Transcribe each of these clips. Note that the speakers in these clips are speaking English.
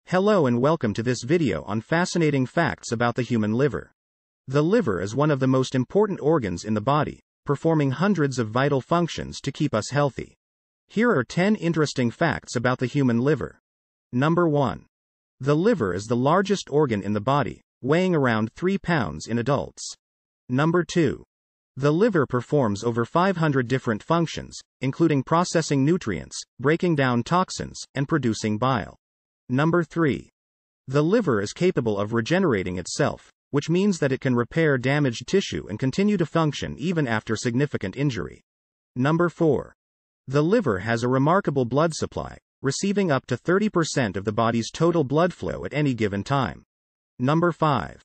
Hello and welcome to this video on fascinating facts about the human liver. The liver is one of the most important organs in the body, performing hundreds of vital functions to keep us healthy. Here are 10 interesting facts about the human liver. Number 1. The liver is the largest organ in the body, weighing around 3 pounds in adults. Number 2. The liver performs over 500 different functions, including processing nutrients, breaking down toxins, and producing bile. Number 3. The liver is capable of regenerating itself, which means that it can repair damaged tissue and continue to function even after significant injury. Number 4. The liver has a remarkable blood supply, receiving up to 30% of the body's total blood flow at any given time. Number 5.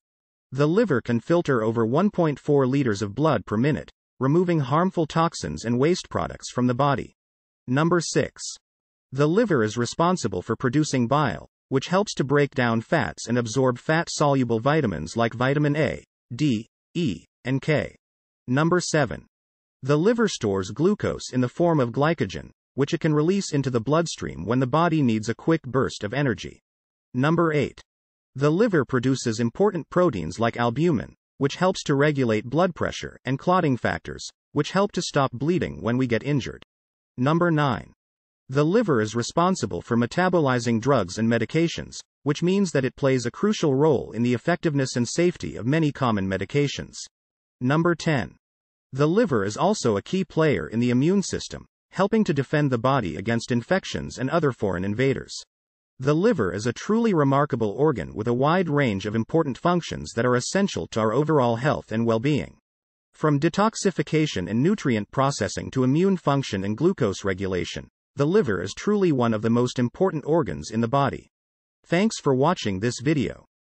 The liver can filter over 1.4 liters of blood per minute, removing harmful toxins and waste products from the body. Number 6. The liver is responsible for producing bile, which helps to break down fats and absorb fat-soluble vitamins like vitamin A, D, E, and K. Number 7. The liver stores glucose in the form of glycogen, which it can release into the bloodstream when the body needs a quick burst of energy. Number 8. The liver produces important proteins like albumin, which helps to regulate blood pressure, and clotting factors, which help to stop bleeding when we get injured. Number 9. The liver is responsible for metabolizing drugs and medications, which means that it plays a crucial role in the effectiveness and safety of many common medications. Number 10. The liver is also a key player in the immune system, helping to defend the body against infections and other foreign invaders. The liver is a truly remarkable organ with a wide range of important functions that are essential to our overall health and well-being. From detoxification and nutrient processing to immune function and glucose regulation, the liver is truly one of the most important organs in the body. Thanks for watching this video.